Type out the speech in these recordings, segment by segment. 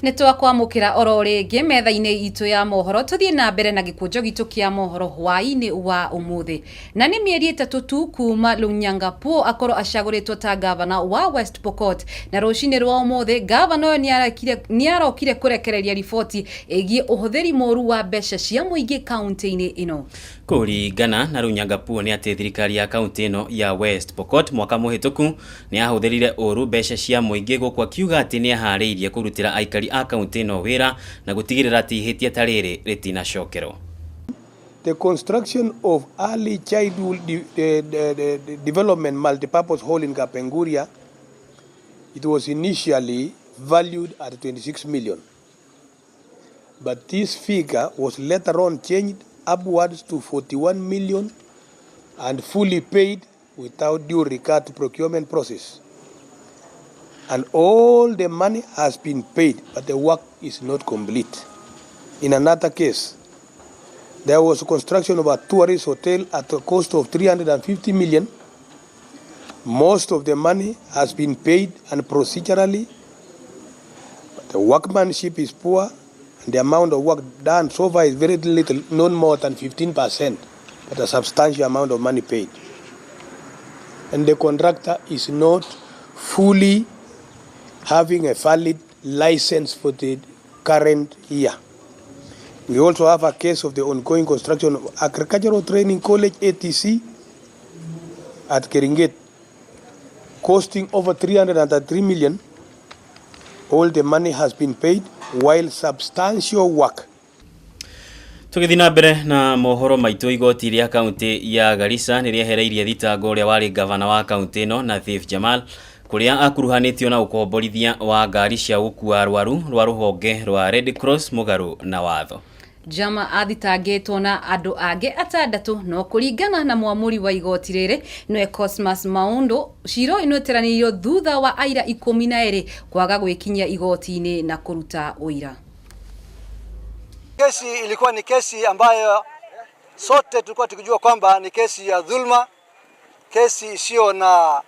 Nitwakwamukira oro ringi metha-ini itu ya mohoro tuthie na mbere na gikunjo gitu kia mohoro hwaini wa umuthi na ni mieri 3 tu kuma Lunyangapuo akoro acaguritwo ta gavana wa West Pokot na rucini rwa umuthi gavana uyu niarokire kurekereria riboti egie uhuthiri moru wa mbeca cia muingi kaunti-ini ino. Kuringana na Lunyangapuo ni ati thirikari ya kaunti ino ya West Pokot mwaka muhituku ni ahuthirire uru mbeca cia muingi gukwa kiuga ati ni ahariirie kurutira aikari a kaunti ino wira na gutigirira ati hitia tariri ritina cokero. The construction of early childhood development multipurpose hall in Kapenguria, it was initially valued at 26 million. But this figure was later on changed upwards to 41 million and fully paid without due regard to procurement process. And all the money has been paid, but the work is not complete. In another case, there was a construction of a tourist hotel at a cost of 350 million. Most of the money has been paid and procedurally, but the workmanship is poor and the amount of work done so far is very little, not more than 15%, but a substantial amount of money paid. And the contractor is not fully having a valid license for the current year. We also have a case of the ongoing construction of Agricultural Training College ATC at Keringet, costing over 303 million. All the money has been paid while substantial work. Tugithina mbere na mohoro maitu igoti ria kaunti ya Garissa niriehereirie thitango ria wari gavana wa kaunti ino na Thief Jamal kuria akuruhanitio na ukomborithia wa ngari cia gukua arwaru rwa ruhonge rwa Red Cross mugaru na watho. Jama athitangitwo na andu ange atandatu no kuringana na muamuri wa igoti riri no Cosmas Maundo ciro inoteranirio thutha wa aira 12 kwaga gwikinyia igoti-ini na kuruta uira. Kesi ilikuwa ni kesi ambayo sote tulikuwa tukijua kwamba ni kesi ya dhulma, kesi isiyo na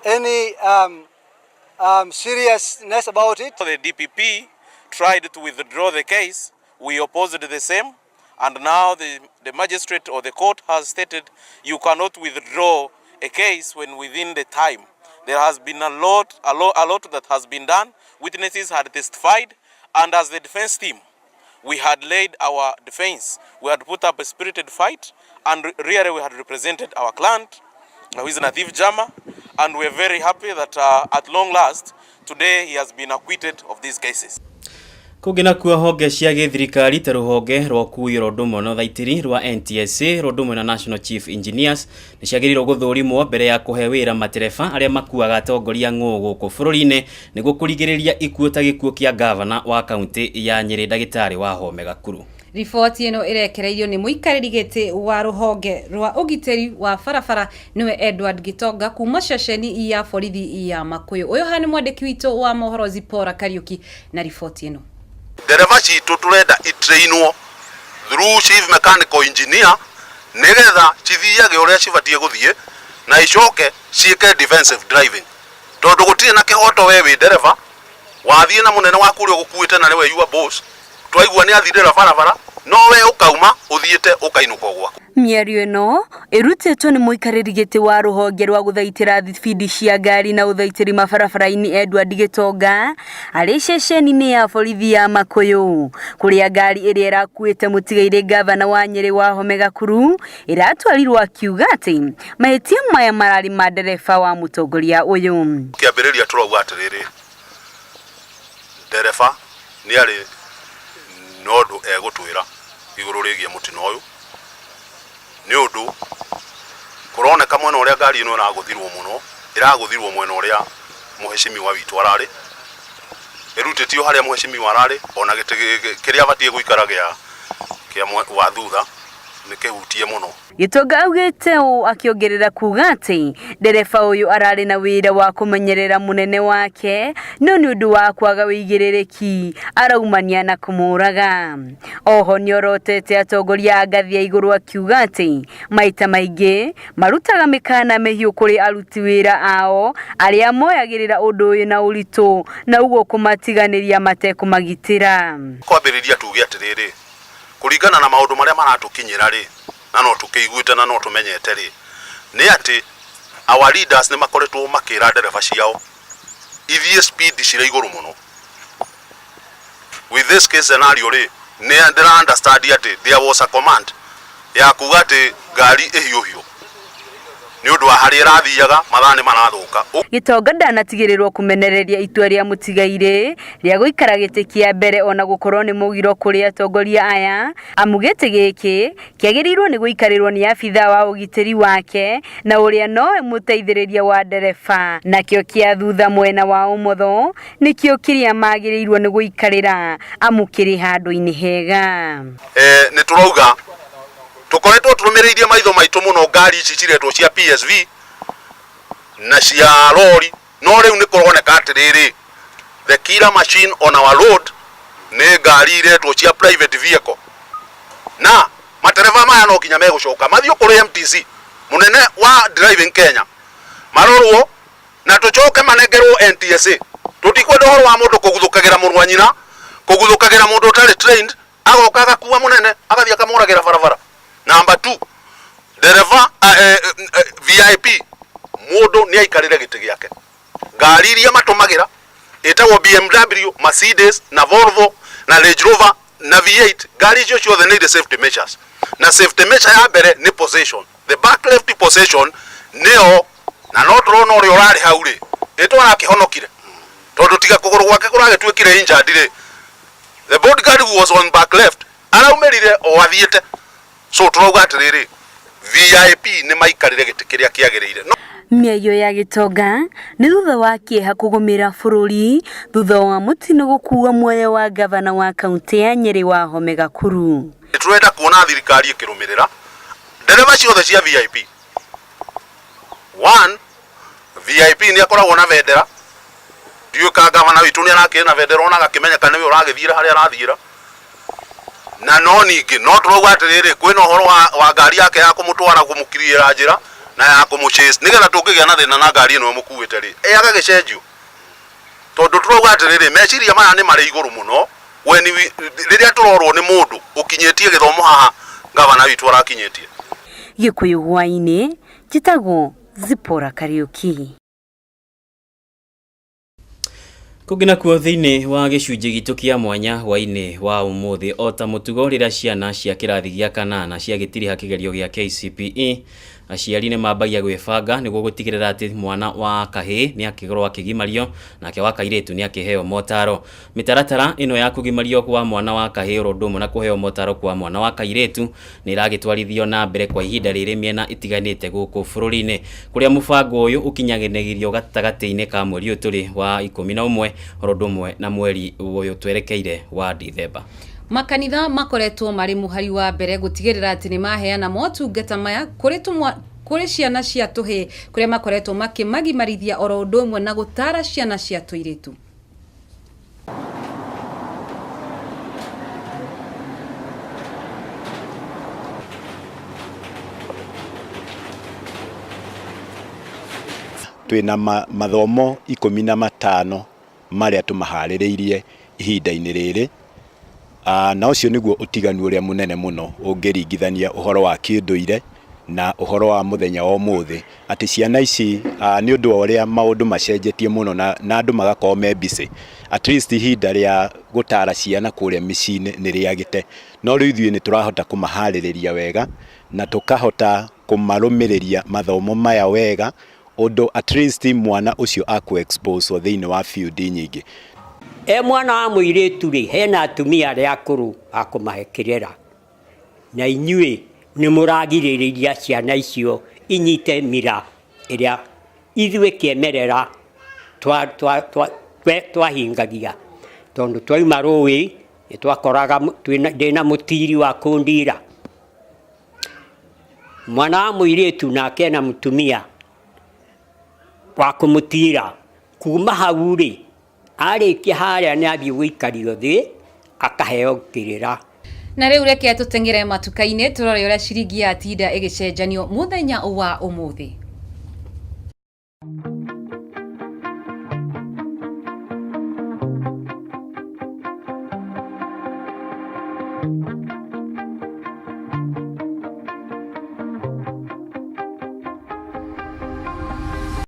any seriousness about it. The DPP tried to withdraw the case. We opposed the same, and now the magistrate or the court has stated you cannot withdraw a case when within the time. There has been a lot that has been done. Witnesses had testified, and as the defense team, we had laid our defense. We had put up a spirited fight, and really we had represented our client, who is Thief Jamal, and we are very happy that at long last, today he has been acquitted of these cases. Kugina kuwa honge cia githirikari ta ruhonge rwa kui rodumo no thaitiri rwa NTSA rodumo na National Chief Engineers ni ciagirirwo guthurimwo mbere ya kuhe wira matereba aria makuaga atongoria ng'ũ gũkũ bũrũri-inĩ nĩguo kũrigĩrĩria ikuũ ta gĩkuũ kĩa gavana wa kaunti ya Nyeri Ndagĩtarĩ Wahome Gakuru. Riboti ino irekereirio ni muikariri giti wa ruhonge rwa ugiteri wa farafara niwe Edward Gitonga kuma ceceni ya borithi ya Makuyu. Uyu hani mwandiki witu wa mohoro Zipora Kariuki na riboti ino. Dereva citu turenda itrainwo through chief mechanical engineer nigetha cithiage uria cibatie guthie na icoke ciike defensive driving tondu gutire na kihoto we wi dereva wathie na munene waku uri gukuite na niwe your boss twaigua ni athirira barabara no we ukauma uthiite ukainuka gwaku. Mĩario ĩno ĩrutĩtwo nĩ mũikarĩri gĩtĩ wa rũhonge rwa gũthaitĩra thibindi cia ngari na ũthaitĩri mabarabara-inĩ Edward Gitonga arĩ ceceni-inĩ ya borithi ya Makuyu kũrĩa ngari ĩrĩa ĩrakuĩte mũtigairĩ gavana wa Nyeri Wahome Gakuru ĩratwarirwo akiuga atĩ mahĩtia maya mararĩ ma ndereba wa mũtongoria ũyũ. Kĩambĩrĩria tũrauga atĩrĩrĩ, ndereba nĩ arĩ nondũ egũtwĩra igũrũ rĩgiĩ mũtino ũyũ ni undu kuroneka mwena uria ngari ino iraguthirwo mwena uria muheshimiwa witu arari irutitio haria muheshimiwa arari ona kiria batie guikara kia wa thutha nikihutie muno. Gitonga augite o akiongerera kuga ati ndereba uyu arari na wira wa kumenyerera munene wake no ni undu wa kwaga wigiririki araumania na kumuraga. Oho ni orotete atongoria ngathi ya iguru akiuga ati maita maingi marutaga mikana mehiu kuri aruti wira ao aria moyagirira undu uyu na uritu na uguo kumatiganiria matekumagitira. Kwambiriria tuge atiriri kuringana na maundu maria maratukinyira ri na no tukiguite na no tumenyete ri ni ati our leaders ni makoretwo makira ndereba ciao ithie speed cira iguru muno. With this case scenario ri ni ndira understand ati there was a command ya kuga ati ngari ehiuhiu ni undu wa hari rathiaga mathani marathuka. Gitonga ndanatigiririrwo kumenereria itua ria mutigaire ria guikara giti kia mbere ona gukorwo ni mugiro kuri atongoria aya amugite giki kiagirirwo ni guikarirwo ni afitha wa ugitiri wake na uria no muteithiriria wa ndereba nakio kia thutha mwena wa umotho nikio kiria magirirwo ni guikarira amukiri handu-ini hega. Ni turauga tukoretwo turumireirie maitho maitu muno ngari ici ciretwo cia PSV na cia lori no riu ni kuroneka atiriri the killer machine on our road ni ngari iretwo cia private vehicle na matereva maya no kinya megucoka mathio kuri MTC munene wa driving Kenya marorwo na tucoke manegerwo NTSA tutikwenda horo wa mundu kuguthukagira murwanyina kuguthukagira mundu utari trained agoka agakuwa munene agathia kamuragira barabara. Number 2, dereva VIP mundu ni aikarire giti giake ngari iria matumagira etagwo BMW, Mercedes na Volvo na Range Rover na V8 ngari icio ciothe need the safety measures na safety measure ya mbere ni possession. The back left possession neo na no turona uri urari hauri etwara kihonokire tondu tiga kuguru gwake kuragitwikire injured ri the bodyguard who was on back left araumerire o athiete. So turauga atiriri VIP ni maikarire giti kiria kiagirire. Mĩario ya Gitonga ni thutha wa kieha kugumira bururi thutha wa mutino gukua muoyo wa gavana wa kaunti ya Nyeri wa Home Gakuru. Turenda kuona thirikari ikirumirira ndereba ciothe cia VIP. 1 VIP ni akoragwo na vendera ndiuka gavana witu ni anake na vendera ona gakimenya kana we uragithira haria arathira na no ningi no turauga atiriri kwina uhoro wa ngari yake ya kumutwara kumukirira njira na ya kumuchase nigetha tungigia na thina na ngari ino mukuite ri agagicenjio tondu turauga atiriri meciria maya ni mari iguru muno weni riria turorwo ni mundu ukinyetie githomo haha gavana witu arakinyetie. Gikuyu hwaini jitagwo Zipora Kariuki. Kugina kuo thiini wa gicunji gitu kia mwanya hwaini wa umuthi ota mutugo rira ciana cia kirathi gia kanana cia gitiri hakigerio gia KCPE aciari ni mambagia gwibanga niguo gutigirira ati mwana wa kahi ni akigorwo akigimario nake wa kairetu ni akiheo motaro. Mitaratara ino ya kugimario kwa mwana wa kahi rondomo na kuheo motaro kwa mwana wa kairetu ni iragitwarithio na mbere kwa ihinda riri miena itiganite guku bururi-ini kuria mubango uyu ukinyaginegirio gatagati-ini ka mweri uturi wa 11 rondomwe na mweri uyu twerekeire wa Dithemba. Makanitha makoretwo mari muhari wa mbere gutigirira ati ni maheana motungata maya kuri ciana cia tuhe kuria makoretwo makimagimarithia oro undu umwe na gutara ciana cia tuiritu. Twina mathomo 15 maria tumahaririirie ihinda-ini riri na ucio niguo utiganu uria munene muno ungiringithania uhoro wa kinduire na uhoro wa muthenya wa umuthi ati ciana ici ni undu wa uria maundu macenjetie muno na andu magakorwo me busy at least ihinda ria gutara ciana kuria micini ni riagite no riu ithuĩ ni turahota kumahaririria wega na tukahota kumarumiriria mathomo maya wega undu at least mwana ucio aku expose thiini wa field nyingi. Mwana wa muiritu ri hena atumia aria akuru akumahekirera na inyue ni muragiririria ciana icio inyite mira iria ithue kiemerera twahingagia tondu twaima rũĩ twakoraga ndina mutiri wa kundira mwana wa muiritu nake na mutumia wa kumutira kuma hau ri arikia haria ni athii guikario thi akaheo kirira. Na riu reke tutengere matuka-ini turore uria ciringi ya tinda igicenjanio muthenya wa umuthi.